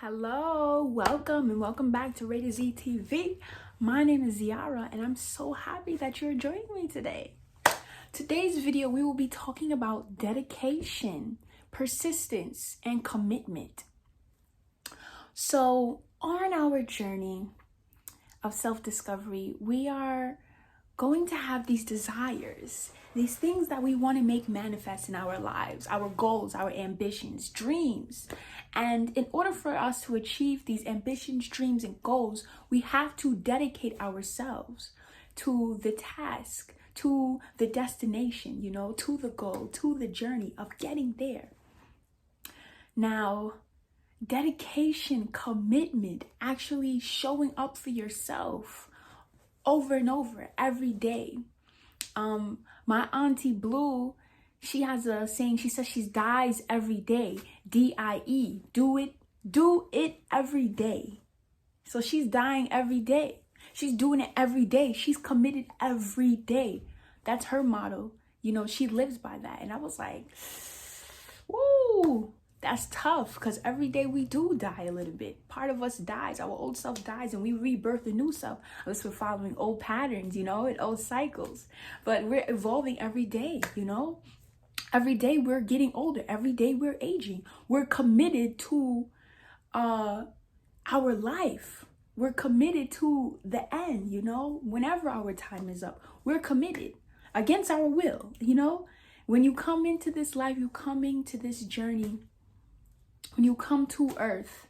Hello, welcome and welcome back to Rated Z TV. My name is Xeara and I'm so happy that you're joining me today. Today's video, we will be talking about dedication, persistence, and commitment. So on our journey of self-discovery, we are going to have these desires, these things that we want to make manifest in our lives, our goals, our ambitions, dreams. And in order for us to achieve these ambitions, dreams, and goals, we have to dedicate ourselves to the task, to the destination, to the goal, to the journey of getting there. Now, dedication, commitment, actually showing up for yourself over and over every day. My auntie Blue, she has a saying. She says she dies every day. D-I-E. Do it every day. So she's dying every day. She's doing it every day. She's committed every day. That's her motto. She lives by that. And I was like, woo, that's tough, because every day we do die a little bit. Part of us dies. Our old self dies and we rebirth a new self. Unless we're following old patterns, and old cycles. But we're evolving every day, Every day we're getting older. Every day we're aging. We're committed to our life. We're committed to the end, Whenever our time is up, we're committed against our will, When you come into this life, you come into this journey. When you come to Earth,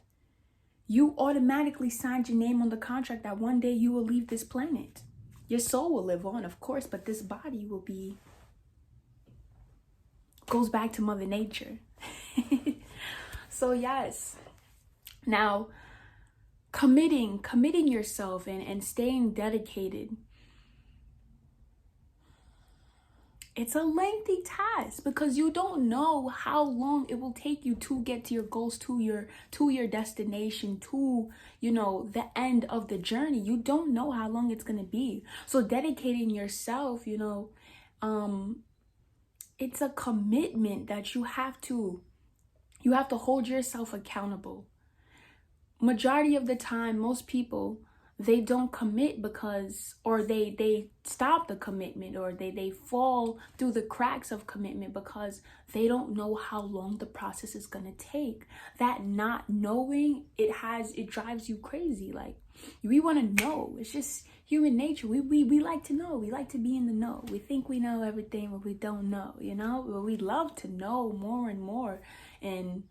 you automatically signed your name on the contract that one day you will leave this planet. Your soul will live on, of course, but this body goes back to Mother Nature. So yes. Now, committing yourself and staying dedicated, it's a lengthy task, because you don't know how long it will take you to get to your goals, to your destination, to the end of the journey. You don't know how long it's gonna be. So dedicating yourself, it's a commitment that you have to hold yourself accountable. Majority of the time, most people, they don't commit or they stop the commitment, or they fall through the cracks of commitment because they don't know how long the process is going to take. That not knowing, it drives you crazy. Like, we want to know. It's just human nature. We like to know. We like to be in the know. We think we know everything, but we don't know, But we love to know more and more, and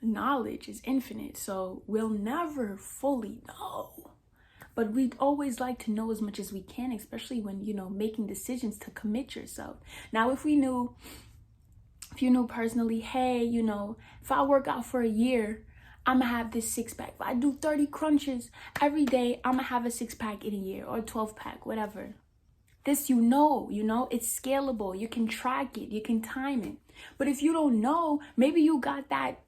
knowledge is infinite, so we'll never fully know, but we'd always like to know as much as we can, especially when making decisions to commit yourself. Now, if you knew personally, hey, if I work out for a year, I'm gonna have this six-pack. If I do 30 crunches every day, I'm gonna have a six-pack in a year, or a 12-pack, whatever. This, it's scalable. You can track it, you can time it. But if you don't know, maybe you got that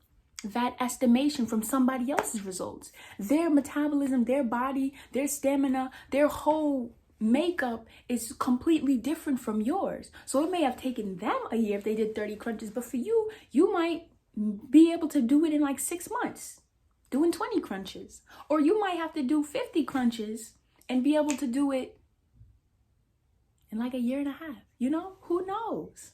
estimation from somebody else's results. Their metabolism, their body, their stamina, their whole makeup is completely different from yours. So it may have taken them a year if they did 30 crunches, but for you, you might be able to do it in like 6 months, doing 20 crunches. Or you might have to do 50 crunches and be able to do it in like a year and a half. Who knows?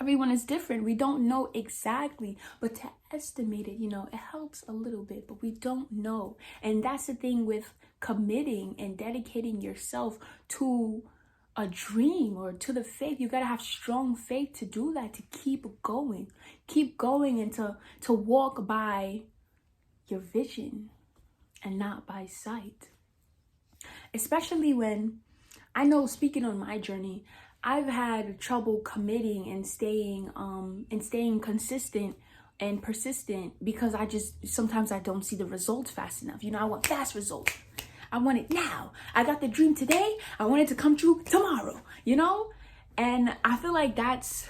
Everyone is different. We don't know exactly, but to estimate it, it helps a little bit, but we don't know. And that's the thing with committing and dedicating yourself to a dream or to the faith. You got to have strong faith to do that, to keep going and to walk by your vision and not by sight. Especially when, I know, speaking on my journey, I've had trouble committing and staying consistent and persistent, because sometimes I don't see the results fast enough. I want fast results. I want it now. I got the dream today. I want it to come true tomorrow, And I feel like that's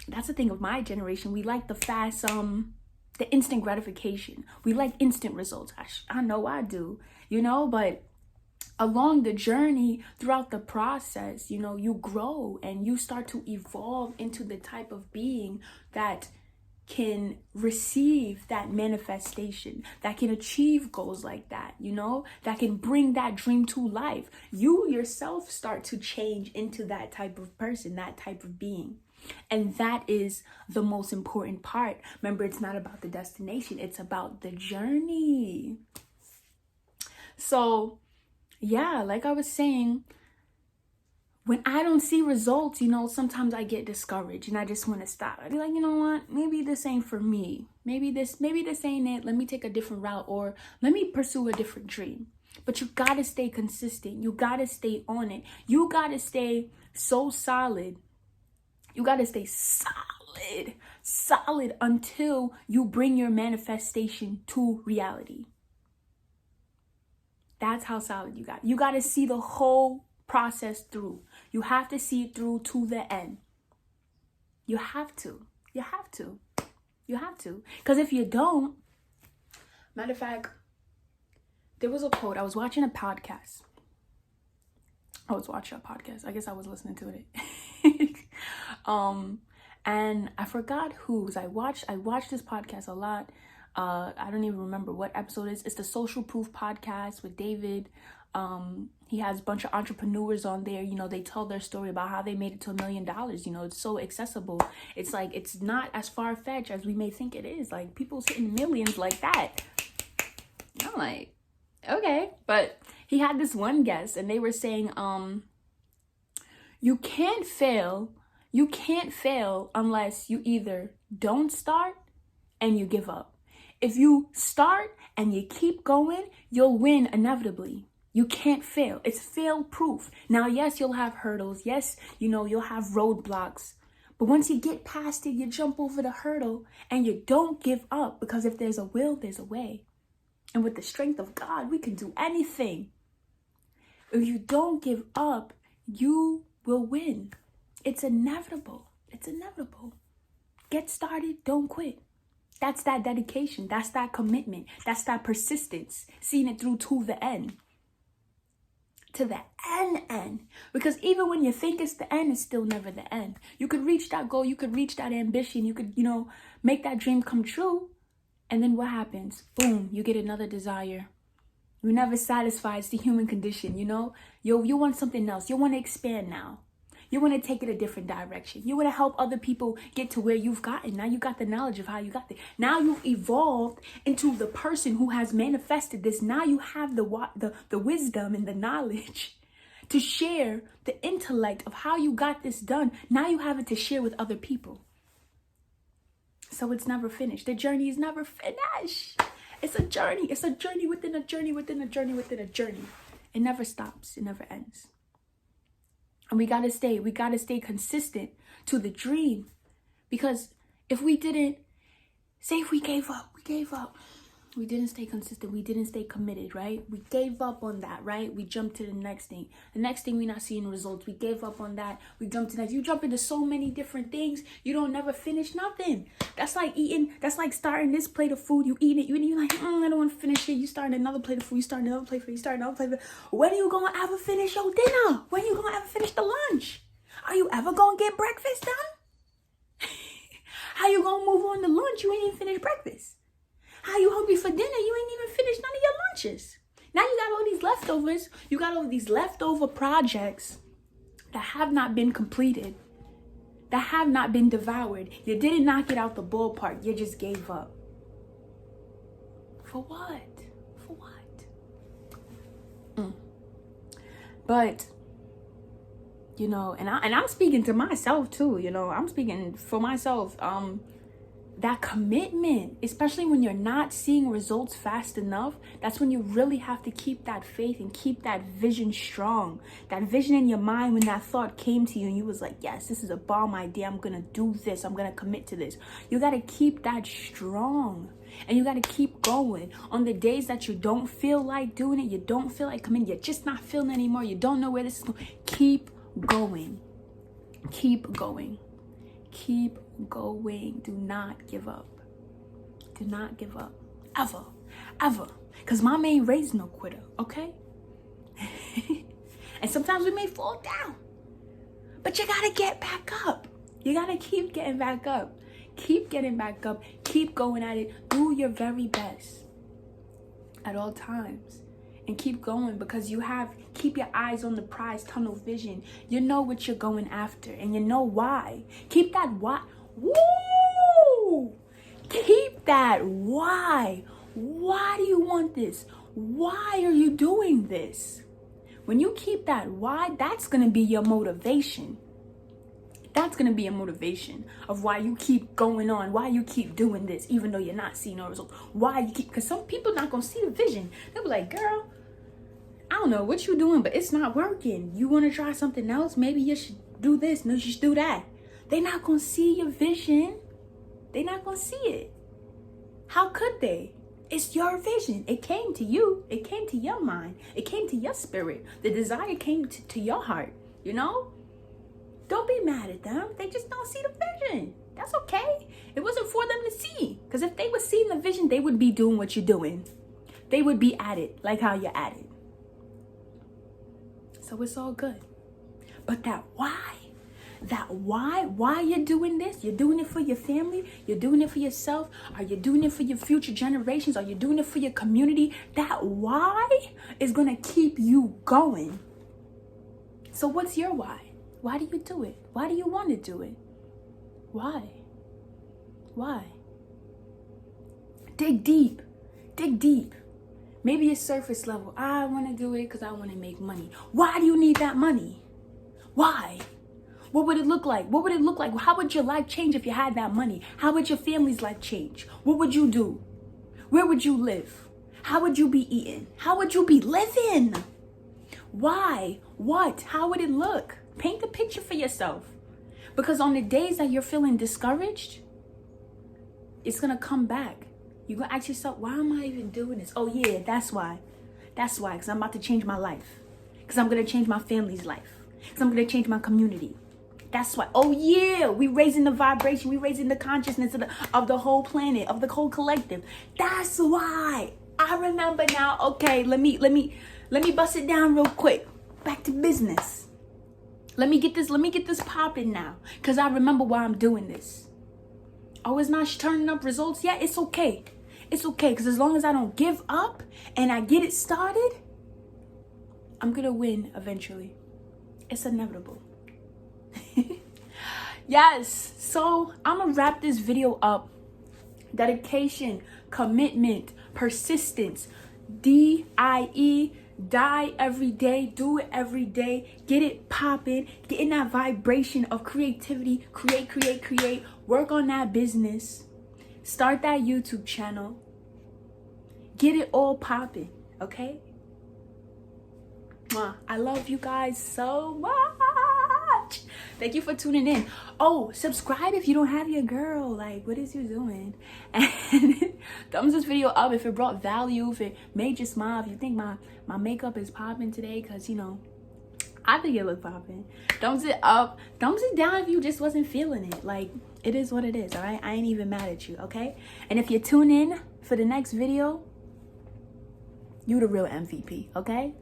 the thing of my generation. We like the fast, the instant gratification. We like instant results. I know I do, but along the journey, throughout the process, you grow and you start to evolve into the type of being that can receive that manifestation, that can achieve goals like that, you know, that can bring that dream to life. You yourself start to change into that type of person, that type of being. And that is the most important part. Remember, it's not about the destination, it's about the journey. So, yeah, like I was saying, when I don't see results, you know, sometimes I get discouraged and I just want to stop. I'd be like, you know what? Maybe this ain't for me. Maybe this ain't it. Let me take a different route, or let me pursue a different dream. But you got to stay consistent. You got to stay on it. You got to stay so solid. You got to stay solid until you bring your manifestation to reality. That's how solid you got. You got to see the whole process through. You have to see it through to the end. You have to. You have to. You have to. Because if you don't, matter of fact, there was a quote. I was watching a podcast. I guess I was listening to it. And I forgot whose. I watched this podcast a lot. I don't even remember what episode it is. It's the Social Proof podcast with David. He has a bunch of entrepreneurs on there. You know, they tell their story about how they made it to $1 million. You know, it's so accessible. It's like, it's not as far-fetched as we may think it is. Like, people's hitting millions like that. I'm like, okay. But he had this one guest, and they were saying, you can't fail unless you either don't start and you give up. If you start and you keep going, you'll win inevitably. You can't fail. It's fail proof. Now, yes, you'll have hurdles. Yes, you know, you'll have roadblocks. But once you get past it, you jump over the hurdle and you don't give up, because if there's a will, there's a way. And with the strength of God, we can do anything. If you don't give up, you will win. It's inevitable. It's inevitable. Get started, don't quit. That's that dedication. That's that commitment. That's that persistence. Seeing it through to the end. To the end. Because even when you think it's the end, it's still never the end. You could reach that goal. You could reach that ambition. You could, you know, make that dream come true. And then what happens? Boom, you get another desire. You're never satisfied. It's the human condition, you know? You want something else. You want to expand now. You want to take it a different direction. You want to help other people get to where you've gotten. Now you got the knowledge of how you got there. Now you've evolved into the person who has manifested this. Now you have the wisdom and the knowledge to share, the intellect of how you got this done. Now you have it to share with other people. So it's never finished. The journey is never finished. It's a journey. It's a journey within a journey within a journey within a journey. It never stops. It never ends. And we gotta stay consistent to the dream. Because if we didn't, say if we gave up. We didn't stay consistent. We didn't stay committed, right? We gave up on that, right? We jumped to the next thing. The next thing, we're not seeing results. We gave up on that. We jumped to the next. You jump into so many different things. You don't never finish nothing. That's like eating. That's like starting this plate of food. You eat it. You're like, I don't want to finish it. You start another plate of food. You start another plate of food. You start another plate of food. When are you going to ever finish your dinner? When are you going to ever finish the lunch? Are you ever going to get breakfast done? How you going to move on to lunch? You ain't even finished breakfast. How you hungry for dinner? You ain't even finished none of your lunches. Now you got all these leftovers. You got all these leftover projects that have not been completed, that have not been devoured. You didn't knock it out the ballpark. You just gave up. For what? For what? But, you know, and I'm speaking to myself too, you know. I'm speaking for myself. That commitment, especially when you're not seeing results fast enough, that's when you really have to keep that faith and keep that vision strong. That vision in your mind, when that thought came to you and you was like, yes, this is a bomb idea. I'm going to do this. I'm going to commit to this. You got to keep that strong. And you got to keep going. On the days that you don't feel like doing it, you don't feel like committing, you're just not feeling anymore, you don't know where this is going, keep going. Keep going. Keep going. Do not give up. Do not give up. Ever. Because mom ain't raised no quitter, okay? And sometimes we may fall down. But you got to get back up. You got to keep getting back up. Keep getting back up. Keep going at it. Do your very best at all times. And keep going, because keep your eyes on the prize, tunnel vision. You know what you're going after, and you know why. Keep that why. Woo! Keep that why. Why do you want this? Why are you doing this? When you keep that why, that's going to be your motivation. That's going to be a motivation of why you keep going on, why you keep doing this, even though you're not seeing no results. Why you keep, because some people not going to see the vision. They'll be like, girl, I don't know what you're doing, but it's not working. You want to try something else? Maybe you should do this. No, you should do that. They're not going to see your vision. They're not going to see it. How could they? It's your vision. It came to you. It came to your mind. It came to your spirit. The desire came to your heart, you know? Don't be mad at them. They just don't see the vision. That's okay. It wasn't for them to see. Because if they were seeing the vision, they would be doing what you're doing. They would be at it like how you're at it. So it's all good. But that why you're doing this, you're doing it for your family, you're doing it for yourself, are you doing it for your future generations, are you doing it for your community? That why is going to keep you going. So what's your why? Why do you do it? Why do you want to do it? Why? Dig deep. Maybe it's surface level. I want to do it because I want to make money. Why do you need that money? Why? What would it look like? What would it look like? How would your life change if you had that money? How would your family's life change? What would you do? Where would you live? How would you be eating? How would you be living? Why? What? How would it look? Paint the picture for yourself. Because on the days that you're feeling discouraged, it's going to come back. You're going to ask yourself, why am I even doing this? Oh yeah, that's why. Because I'm about to change my life. Because I'm going to change my family's life. Because I'm going to change my community. That's why. Oh yeah, we raising the vibration. We raising the consciousness of the whole planet, of the whole collective. That's why. I remember now. Okay, let me bust it down real quick. Back to business. Let me get this popping now. Because I remember why I'm doing this. Oh, it's not turning up results yet? It's okay. It's okay. Because as long as I don't give up and I get it started, I'm going to win eventually. It's inevitable. Yes. So I'm going to wrap this video up. Dedication, commitment, persistence, D-I-E. Die every day, do it every day, get it popping, get in that vibration of creativity, create, work on that business, start that YouTube channel, get it all popping, okay? I love you guys so much. Thank you for tuning in. Oh, subscribe if you don't have your girl. Like, what is you doing? And thumbs this video up if it brought value, if it made you smile, if you think my makeup is popping today, because, you know, I think it looked popping. Thumbs it up. Thumbs it down if you just wasn't feeling it. Like, it is what it is, all right? I ain't even mad at you, okay? And if you tune in for the next video, you the real MVP, okay?